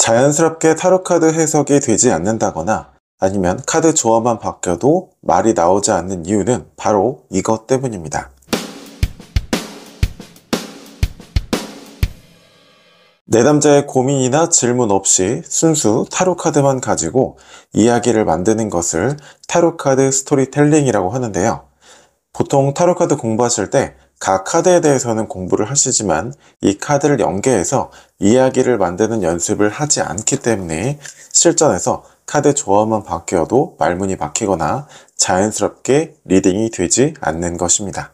자연스럽게 타로 카드 해석이 되지 않는다거나 아니면 카드 조합만 바뀌어도 말이 나오지 않는 이유는 바로 이것 때문입니다. 내담자의 고민이나 질문 없이 순수 타로 카드만 가지고 이야기를 만드는 것을 타로 카드 스토리텔링이라고 하는데요. 보통 타로 카드 공부하실 때 각 카드에 대해서는 공부를 하시지만 이 카드를 연계해서 이야기를 만드는 연습을 하지 않기 때문에 실전에서 카드 조합만 바뀌어도 말문이 막히거나 자연스럽게 리딩이 되지 않는 것입니다.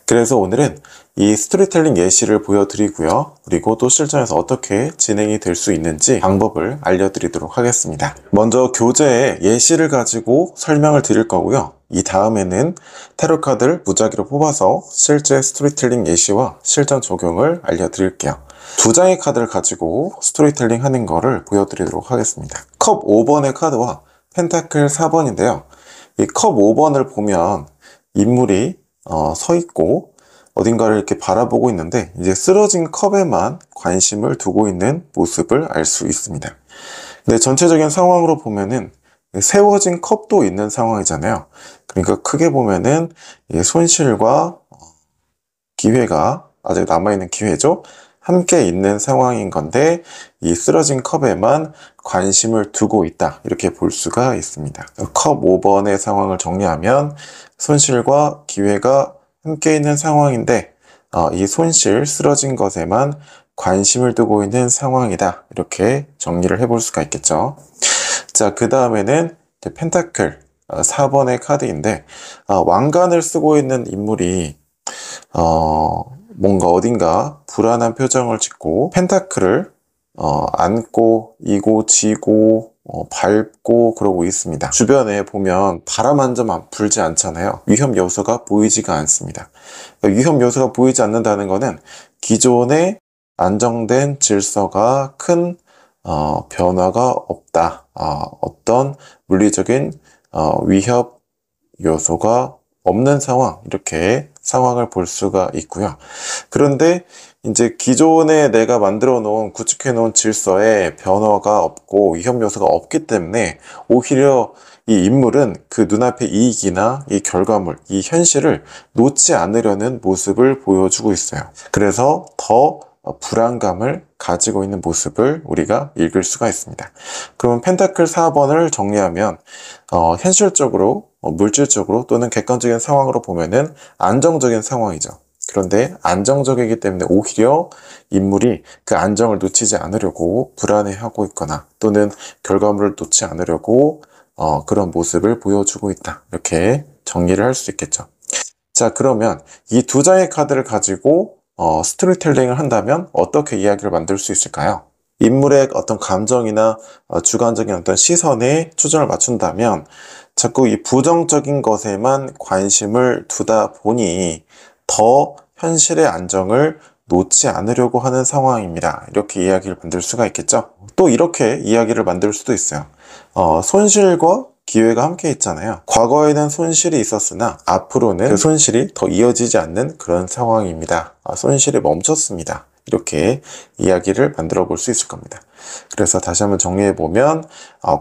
그래서 오늘은 이 스토리텔링 예시를 보여드리고요. 그리고 또 실전에서 어떻게 진행이 될 수 있는지 방법을 알려드리도록 하겠습니다. 먼저 교재에 예시를 가지고 설명을 드릴 거고요. 이 다음에는 타로 카드를 무작위로 뽑아서 실제 스토리텔링 예시와 실전 적용을 알려드릴게요. 두 장의 카드를 가지고 스토리텔링 하는 거를 보여드리도록 하겠습니다. 컵 5번의 카드와 펜타클 4번인데요. 이 컵 5번을 보면 인물이 서 있고 어딘가를 이렇게 바라보고 있는데 이제 쓰러진 컵에만 관심을 두고 있는 모습을 알 수 있습니다. 근데 전체적인 상황으로 보면은 세워진 컵도 있는 상황이잖아요. 그러니까 크게 보면은 손실과 기회가 아직 남아있는 기회죠. 함께 있는 상황인 건데 이 쓰러진 컵에만 관심을 두고 있다. 이렇게 볼 수가 있습니다. 컵 5번의 상황을 정리하면 손실과 기회가 함께 있는 상황인데 이 손실, 쓰러진 것에만 관심을 두고 있는 상황이다. 이렇게 정리를 해볼 수가 있겠죠. 자, 그 다음에는 펜타클 4번의 카드인데 왕관을 쓰고 있는 인물이 뭔가 어딘가 불안한 표정을 짓고 펜타클을 안고 이고 지고 밟고 그러고 있습니다. 주변에 보면 바람 한 점 불지 않잖아요. 위험 요소가 보이지가 않습니다. 위험 요소가 보이지 않는다는 것은 기존의 안정된 질서가 큰 변화가 없다. 어떤 물리적인 위협 요소가 없는 상황, 이렇게 상황을 볼 수가 있고요. 그런데 이제 기존에 내가 만들어 놓은, 구축해 놓은 질서에 변화가 없고 위험 요소가 없기 때문에 오히려 이 인물은 그 눈앞의 이익이나 이 결과물, 이 현실을 놓지 않으려는 모습을 보여주고 있어요. 그래서 더 불안감을 가지고 있는 모습을 우리가 읽을 수가 있습니다. 그러면 펜타클 4번을 정리하면 현실적으로, 물질적으로 또는 객관적인 상황으로 보면은 안정적인 상황이죠. 그런데 안정적이기 때문에 오히려 인물이 그 안정을 놓치지 않으려고 불안해하고 있거나 또는 결과물을 놓지 않으려고 그런 모습을 보여주고 있다. 이렇게 정리를 할 수 있겠죠. 자, 그러면 이 두 장의 카드를 가지고 스토리텔링을 한다면 어떻게 이야기를 만들 수 있을까요? 인물의 어떤 감정이나 주관적인 어떤 시선에 초점을 맞춘다면 자꾸 이 부정적인 것에만 관심을 두다 보니 더 현실의 안정을 놓지 않으려고 하는 상황입니다. 이렇게 이야기를 만들 수가 있겠죠. 또 이렇게 이야기를 만들 수도 있어요. 손실과 기회가 함께 있잖아요. 과거에는 손실이 있었으나 앞으로는 그 손실이 더 이어지지 않는 그런 상황입니다. 손실이 멈췄습니다. 이렇게 이야기를 만들어 볼 수 있을 겁니다. 그래서 다시 한번 정리해 보면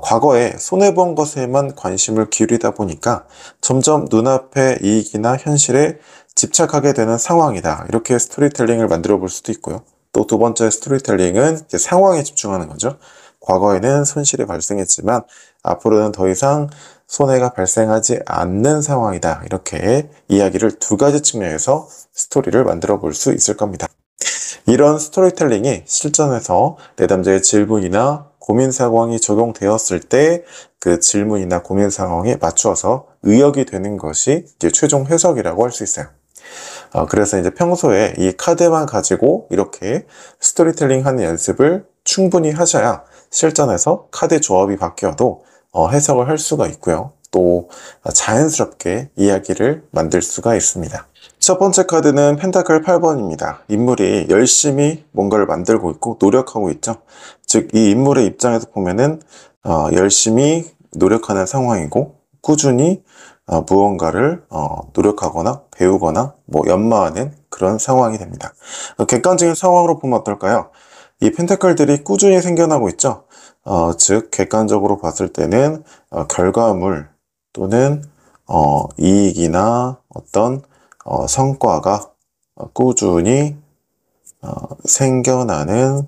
과거에 손해본 것에만 관심을 기울이다 보니까 점점 눈앞의 이익이나 현실에 집착하게 되는 상황이다. 이렇게 스토리텔링을 만들어 볼 수도 있고요. 또 두 번째 스토리텔링은 이제 상황에 집중하는 거죠. 과거에는 손실이 발생했지만 앞으로는 더 이상 손해가 발생하지 않는 상황이다. 이렇게 이야기를 두 가지 측면에서 스토리를 만들어 볼 수 있을 겁니다. 이런 스토리텔링이 실전에서 내담자의 질문이나 고민 상황이 적용되었을 때 그 질문이나 고민 상황에 맞추어서 의역이 되는 것이 이제 최종 해석이라고 할 수 있어요. 그래서 이제 평소에 이 카드만 가지고 이렇게 스토리텔링 하는 연습을 충분히 하셔야 실전에서 카드 조합이 바뀌어도 해석을 할 수가 있고요. 또 자연스럽게 이야기를 만들 수가 있습니다. 첫 번째 카드는 펜타클 8번입니다. 인물이 열심히 뭔가를 만들고 있고 노력하고 있죠. 즉, 이 인물의 입장에서 보면은 열심히 노력하는 상황이고 꾸준히 무언가를 노력하거나 배우거나 연마하는 그런 상황이 됩니다. 객관적인 상황으로 보면 어떨까요? 이 펜타클들이 꾸준히 생겨나고 있죠. 즉 객관적으로 봤을 때는 결과물 또는 이익이나 어떤 성과가 꾸준히 생겨나는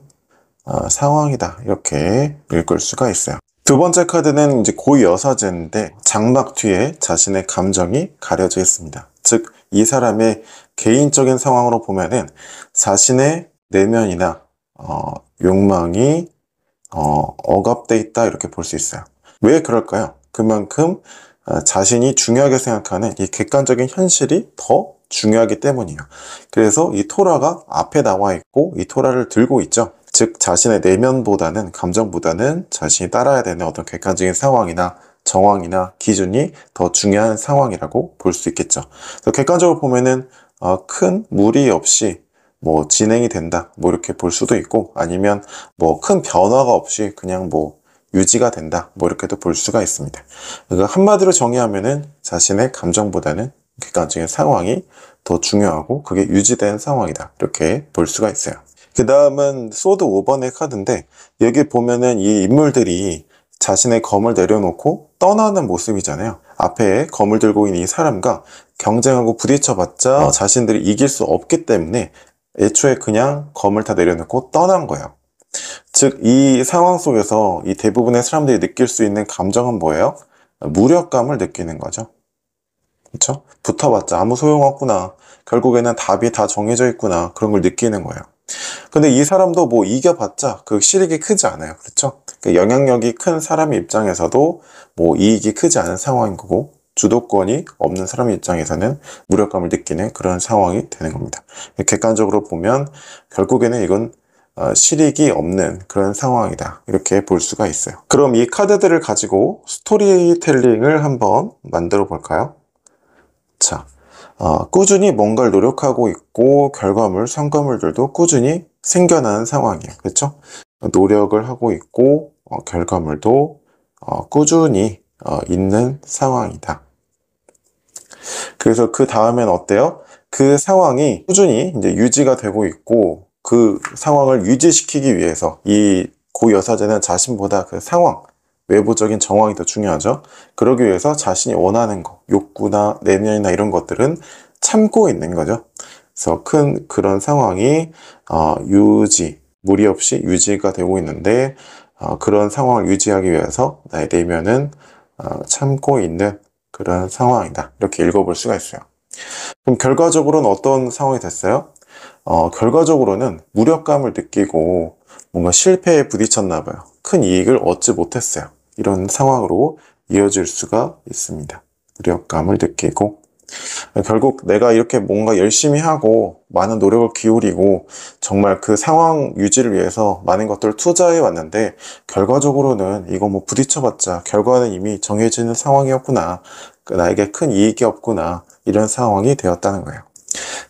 상황이다. 이렇게 읽을 수가 있어요. 두 번째 카드는 이제 고여사제인데 장막 뒤에 자신의 감정이 가려져 있습니다. 즉, 이 사람의 개인적인 상황으로 보면은 자신의 내면이나 욕망이 억압돼 있다 이렇게 볼 수 있어요. 왜 그럴까요? 그만큼 자신이 중요하게 생각하는 이 객관적인 현실이 더 중요하기 때문이에요. 그래서 이 토라가 앞에 나와 있고 이 토라를 들고 있죠. 즉 자신의 내면보다는, 감정보다는 자신이 따라야 되는 어떤 객관적인 상황이나 정황이나 기준이 더 중요한 상황이라고 볼 수 있겠죠. 그래서 객관적으로 보면은 큰 무리 없이 뭐 진행이 된다 뭐 이렇게 볼 수도 있고, 아니면 뭐 큰 변화가 없이 그냥 뭐 유지가 된다 뭐 이렇게도 볼 수가 있습니다. 그러니까 한마디로 정의하면은 자신의 감정보다는 객관적인 상황이 더 중요하고 그게 유지된 상황이다 이렇게 볼 수가 있어요. 그 다음은 소드 5번의 카드인데, 여기 보면은 이 인물들이 자신의 검을 내려놓고 떠나는 모습이잖아요. 앞에 검을 들고 있는 이 사람과 경쟁하고 부딪혀봤자 자신들이 이길 수 없기 때문에 애초에 그냥 검을 다 내려놓고 떠난 거예요. 즉, 이 상황 속에서 이 대부분의 사람들이 느낄 수 있는 감정은 뭐예요? 무력감을 느끼는 거죠. 그렇죠? 붙어봤자 아무 소용없구나. 결국에는 답이 다 정해져 있구나. 그런 걸 느끼는 거예요. 근데 이 사람도 뭐 이겨봤자 그 실익이 크지 않아요. 그렇죠? 그 영향력이 큰 사람의 입장에서도 뭐 이익이 크지 않은 상황인 거고, 주도권이 없는 사람의 입장에서는 무력감을 느끼는 그런 상황이 되는 겁니다. 객관적으로 보면 결국에는 이건 실익이 없는 그런 상황이다 이렇게 볼 수가 있어요. 그럼 이 카드들을 가지고 스토리텔링을 한번 만들어 볼까요? 자, 꾸준히 뭔가를 노력하고 있고 결과물, 성과물들도 꾸준히 생겨나는 상황이에요. 그렇죠? 노력을 하고 있고 결과물도 꾸준히 있는 상황이다. 그래서 그 다음엔 어때요? 그 상황이 꾸준히 이제 유지가 되고 있고, 그 상황을 유지시키기 위해서 이 고여사제는 자신보다 그 상황, 외부적인 정황이 더 중요하죠. 그러기 위해서 자신이 원하는 거, 욕구나 내면이나 이런 것들은 참고 있는 거죠. 그래서 큰 그런 상황이 무리 없이 유지가 되고 있는데, 그런 상황을 유지하기 위해서 나의 내면은 참고 있는 그런 상황이다 이렇게 읽어볼 수가 있어요. 그럼 결과적으로는 어떤 상황이 됐어요? 결과적으로는 무력감을 느끼고 뭔가 실패에 부딪혔나 봐요. 큰 이익을 얻지 못했어요. 이런 상황으로 이어질 수가 있습니다. 무력감을 느끼고, 결국 내가 이렇게 뭔가 열심히 하고 많은 노력을 기울이고 정말 그 상황 유지를 위해서 많은 것들을 투자해 왔는데, 결과적으로는 이거 뭐 부딪혀봤자 결과는 이미 정해지는 상황이었구나, 나에게 큰 이익이 없구나, 이런 상황이 되었다는 거예요.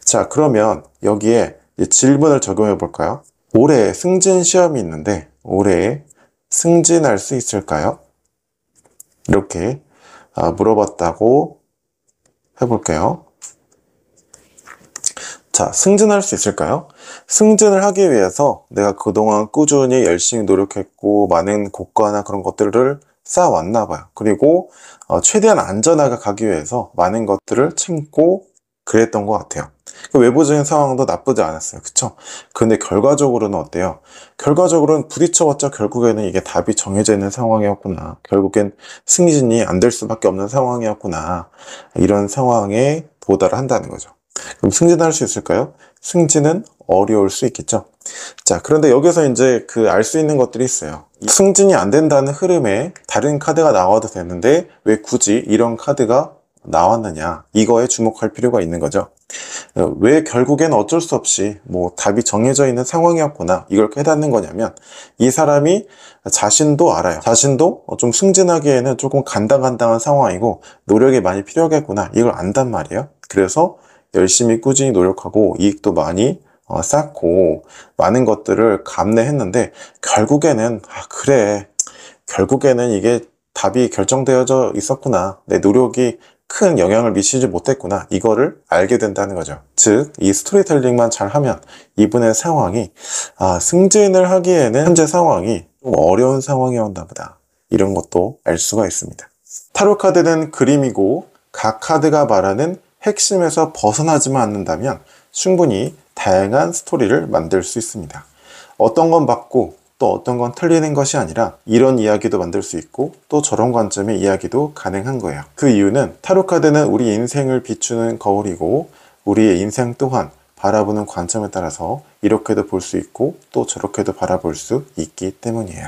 자, 그러면 여기에 질문을 적용해 볼까요? 올해 승진 시험이 있는데 올해 승진할 수 있을까요? 이렇게 물어봤다고 해볼게요. 자, 승진할 수 있을까요? 승진을 하기 위해서 내가 그동안 꾸준히 열심히 노력했고 많은 고과나 그런 것들을 쌓아왔나 봐요. 그리고 최대한 안전하게 가기 위해서 많은 것들을 참고 그랬던 것 같아요. 그 외부적인 상황도 나쁘지 않았어요. 그쵸? 근데 결과적으로는 어때요? 결과적으로는 부딪혀봤자 결국에는 이게 답이 정해져 있는 상황이었구나. 결국엔 승진이 안 될 수밖에 없는 상황이었구나. 이런 상황에 도달을 한다는 거죠. 그럼 승진할 수 있을까요? 승진은 어려울 수 있겠죠. 자, 그런데 여기서 이제 알 수 있는 것들이 있어요. 승진이 안 된다는 흐름에 다른 카드가 나와도 되는데 왜 굳이 이런 카드가 나왔느냐, 이거에 주목할 필요가 있는 거죠. 왜 결국엔 어쩔 수 없이 뭐 답이 정해져 있는 상황이었구나, 이걸 깨닫는 거냐면, 이 사람이 자신도 알아요. 자신도 좀 승진하기에는 조금 간당간당한 상황이고 노력이 많이 필요하겠구나, 이걸 안단 말이에요. 그래서 열심히 꾸준히 노력하고 이익도 많이 쌓고 많은 것들을 감내했는데, 결국에는 그래, 결국에는 이게 답이 결정되어져 있었구나, 내 노력이 큰 영향을 미치지 못했구나, 이거를 알게 된다는 거죠. 즉, 이 스토리텔링만 잘하면 이분의 상황이 승진을 하기에는 현재 상황이 어려운 상황이 왔나 보다. 이런 것도 알 수가 있습니다. 타로 카드는 그림이고 각 카드가 말하는 핵심에서 벗어나지만 않는다면 충분히 다양한 스토리를 만들 수 있습니다. 어떤 건 맞고 또 어떤 건 틀리는 것이 아니라 이런 이야기도 만들 수 있고 또 저런 관점의 이야기도 가능한 거예요. 그 이유는 타로 카드는 우리 인생을 비추는 거울이고 우리의 인생 또한 바라보는 관점에 따라서 이렇게도 볼 수 있고 또 저렇게도 바라볼 수 있기 때문이에요.